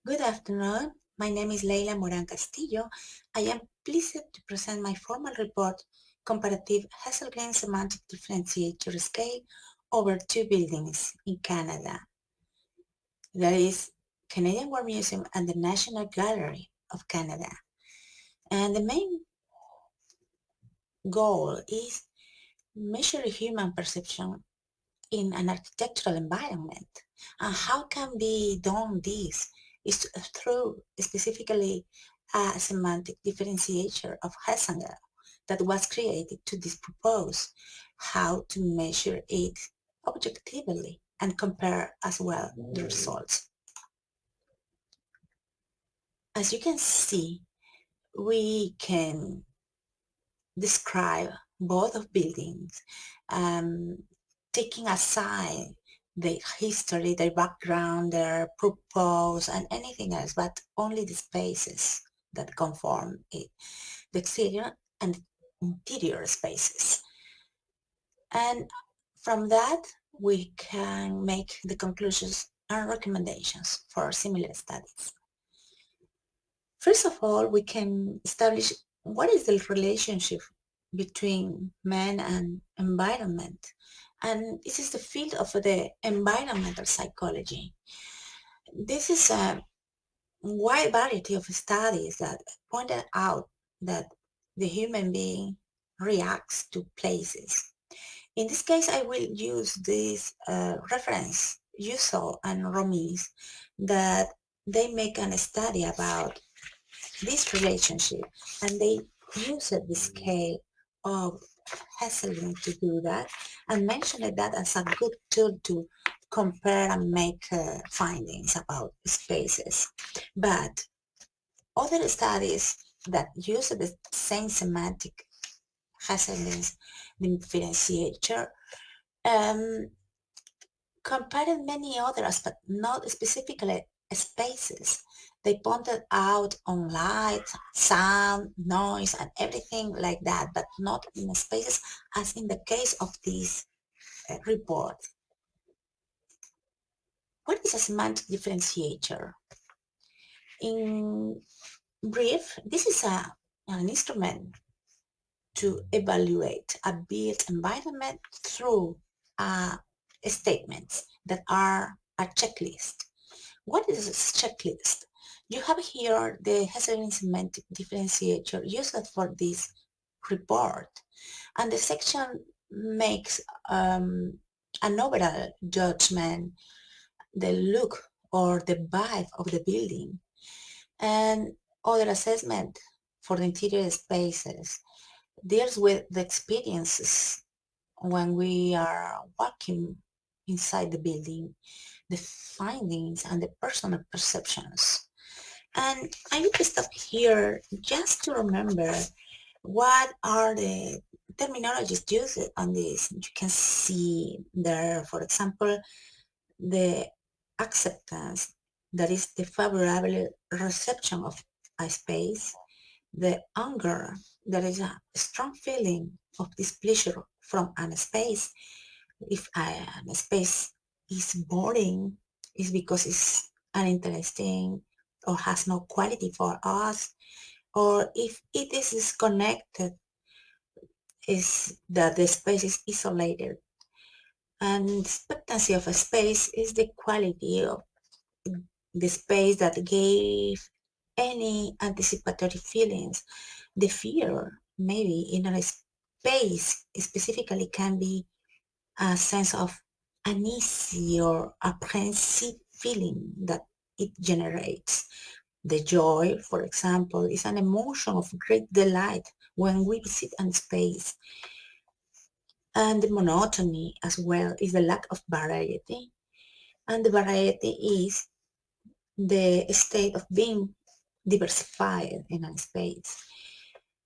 Good afternoon. My name is LMoran Castillo. I am pleased to present my formal report, Comparative Hesselgren Semantic Differentiator Scale over two buildings in Canada. That is Canadian War Museum and the National Gallery of Canada. And the main goal is measure human perception in an architectural environment. And how can be done this is through specifically a semantic differentiator of Hessengel that was created to propose how to measure it objectively and compare as well the results. As you can see, we can describe both of buildings, um, taking aside the history, their background, their purpose, and anything else, but only the spaces that conform it, the exterior and interior spaces. And from that, we can make the conclusions and recommendations for similar studies. First of all, we can establish what is the relationship between man and environment. And this is the field of the environmental psychology. This is a wide variety of studies that pointed out that the human being reacts to places. In this case, I will use this reference, Yusol and Romis, that they make a study about this relationship, and they used the scale of Hesselgren to do that and mentioned that as a good tool to compare and make findings about spaces. But other studies that use the same semantic Hesselgren's differentiator um, compared many others, but not specifically spaces. They pointed out on light, sound, noise, and everything like that, but not in spaces as in the case of this report. What is a semantic differentiator? In brief, this is an instrument to evaluate a built environment through statements that are a checklist. What is this checklist? You have here the Hesselgren semantic differentiator used for this report, and the section makes an overall judgment, the look or the vibe of the building, and other assessment for the interior spaces deals with the experiences when we are walking inside the building, the findings and the personal perceptions. And I will stop here just to remember what are the terminologies used on this. You can see there, for example, the acceptance, that is the favorable reception of a space, the anger, that is a strong feeling of displeasure from a space. If a space is boring, it's because it's uninteresting or has no quality for us, or if it is disconnected, is that the space is isolated. And expectancy of a space is the quality of the space that gave any anticipatory feelings. The fear, maybe in a space specifically, can be a sense of uneasy or apprehensive feeling that it generates. The joy, for example, is an emotion of great delight when we visit a space. And the monotony as well is the lack of variety. And the variety is the state of being diversified in a space.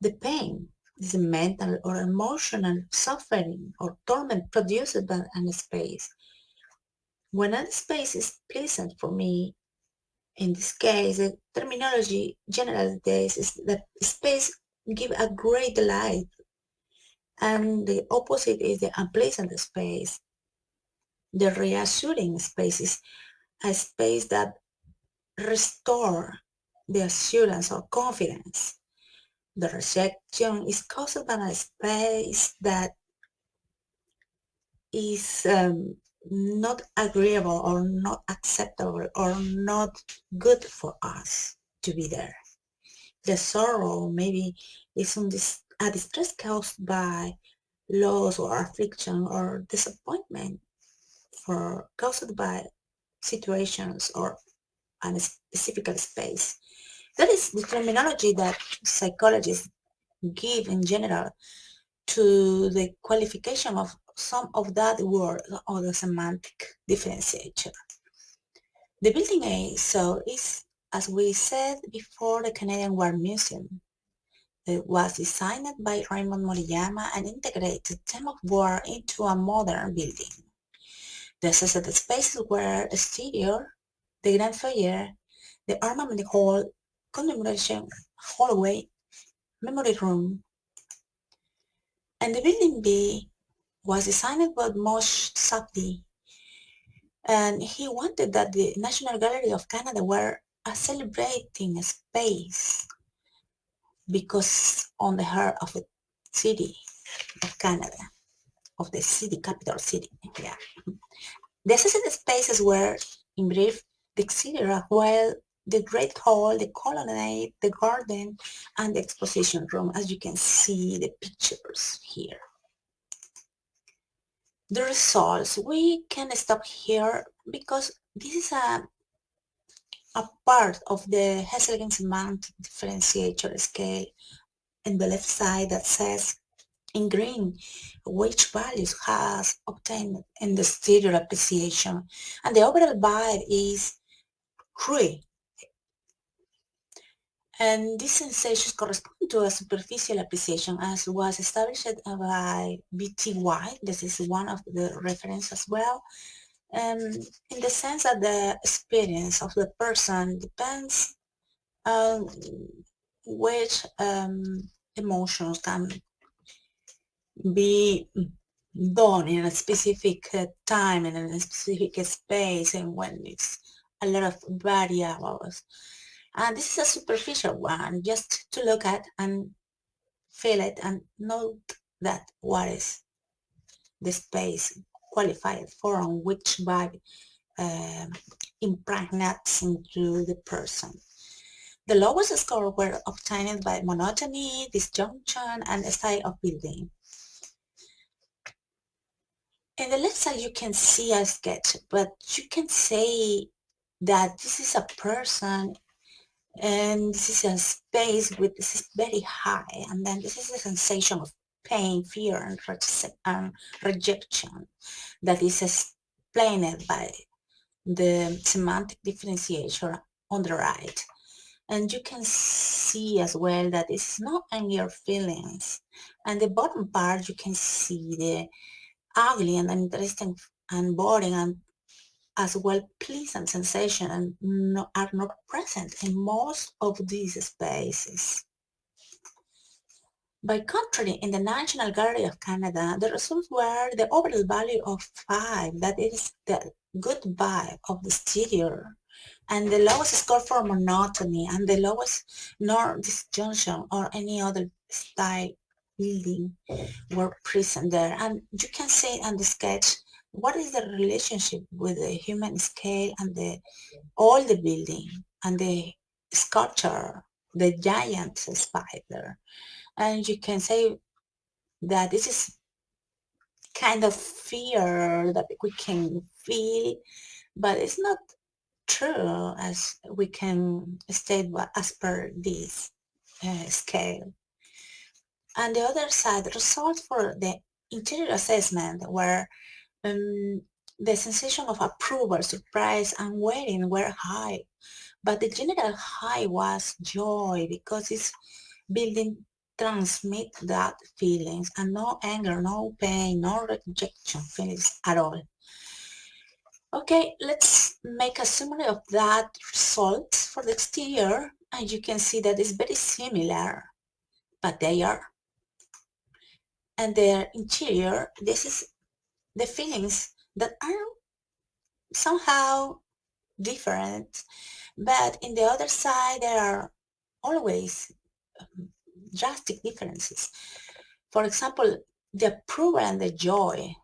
The pain is the mental or emotional suffering or torment produced by a space. When a space is pleasant for me, in this case, the terminology generally is that space give a great delight, and the opposite is the unpleasant space. The reassuring space is a space that restore the assurance or confidence. The rejection is caused by a space that is not agreeable or not acceptable or not good for us to be there. The sorrow maybe is a distress caused by loss or affliction or disappointment caused by situations or a specific space. That is the terminology that psychologists give in general to the qualification of some of that word or the semantic differentiator. The building A, so is, as we said before, the Canadian War Museum. It was designed by Raymond Moriyama and integrated the theme of war into a modern building. The associated spaces were exterior, the Grand Foyer, the Armament Hall, Commemoration Hallway, Memory Room, and the Building B was designed by Moshe Safdie, and he wanted that the National Gallery of Canada were a celebrating space because on the heart of the city of Canada, of the city, capital city, yeah. The associated spaces were, in brief, the exterior, while the Great Hall, the colonnade, the garden, and the exposition room, as you can see the pictures here. The results, we can stop here because this is a part of the Hesselgren semantic differentiator scale in the left side that says in green which values has obtained in the exterior appreciation, and the overall vibe is 3. And these sensations correspond to a superficial appreciation as was established by B.T. White. This is one of the references as well. In the sense that the experience of the person depends on which emotions can be done in a specific time and in a specific space, and when it's a lot of variables. And this is a superficial one, just to look at and feel it and note that what is the space qualified for and which vibe impregnates into the person. The lowest score were obtained by monotony, disjunction, and style of building. In the left side you can see a sketch, but you can say that this is a person and this is a space with this is very high, and then this is a sensation of pain, fear, and rejection that is explained by the semantic differentiator on the right. And you can see as well that it's not anger feelings. And the bottom part you can see the ugly and interesting and boring and as well pleasant sensation and are not present in most of these spaces. By contrary, in the National Gallery of Canada, the results were the overall value of 5, that is the good vibe of the exterior, and the lowest score for monotony, and the lowest nor disjunction or any other style building were present there. And you can see on the sketch what is the relationship with the human scale and all the building and the sculpture, the giant spider. And you can say that this is kind of fear that we can feel, but it's not true as we can state as per this scale. And the other side, the results for the interior assessment were the sensation of approval, surprise, and waiting were high, but the general high was joy because it's building transmit that feelings and no anger, no pain, no rejection feelings at all. Okay, let's make a summary of that results for the exterior, and you can see that it's very similar, but they are. And their interior, this is the feelings that are somehow different, but in the other side there are always drastic differences. For example, the approval and the joy,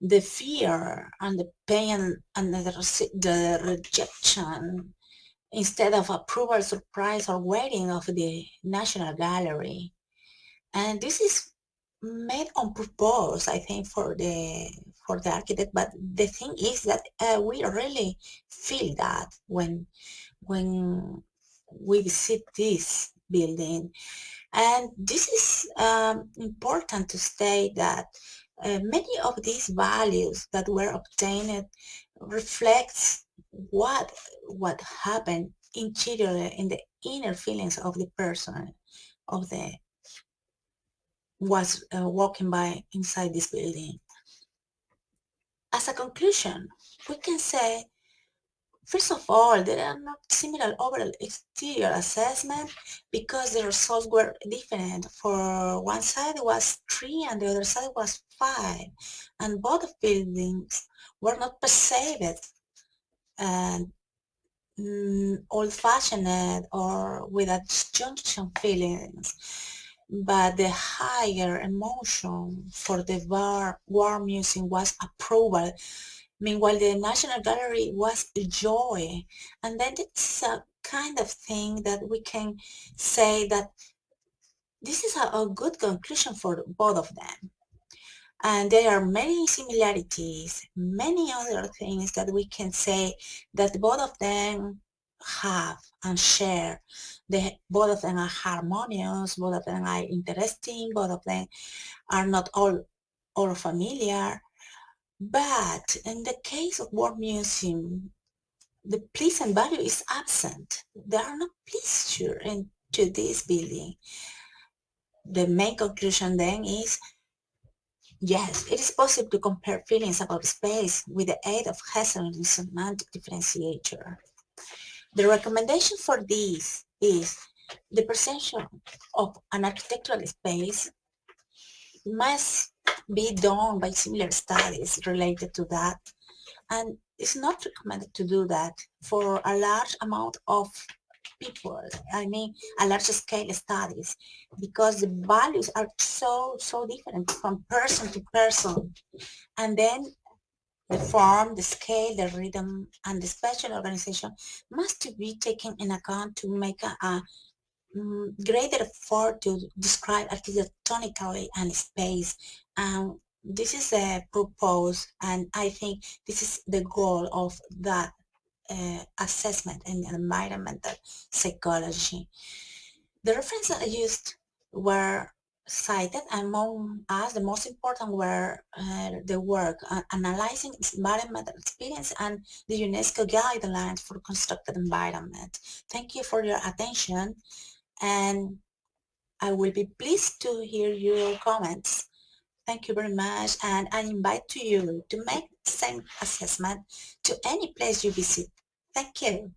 the fear and the pain and the rejection, instead of approval, surprise, or waiting of the National Gallery. And this is made on purpose, I think, for the architect. But the thing is that we really feel that when we visit this building. And this is important to state that many of these values that were obtained reflects what happened interiorly in the inner feelings of the person of the was walking by inside this building. As a conclusion, we can say, first of all, there are not similar overall exterior assessment because the results were different. For one side it was 3 and the other side was 5, and both buildings were not perceived and old-fashioned or with a disjunction feelings, but the higher emotion for the war museum was approval. Meanwhile, the National Gallery was joy. And then it's a kind of thing that we can say that this is a good conclusion for both of them. And there are many similarities, many other things that we can say that both of them have and share. Both of them are harmonious, both of them are interesting, both of them are not all familiar. But in the case of World Museum, the pleasant value is absent. There are no pleasure into this building. The main conclusion then is, yes, it is possible to compare feelings about space with the aid of Hesselgren's semantic differentiator. The recommendation for this is the perception of an architectural space must be done by similar studies related to that, and it's not recommended to do that for a large amount of people. I mean, a large scale studies, because the values are so different from person to person. And then the form, the scale, the rhythm, and the spatial organization must be taken in account to make a greater effort to describe architectonically and space. This is a purpose, and I think this is the goal of that assessment in environmental psychology. The references I used were cited, among us the most important were the work analyzing environmental experience and the UNESCO guidelines for constructed environment. Thank you for your attention, and I will be pleased to hear your comments. Thank you very much, and I invite you to make the same assessment to any place you visit. Thank you.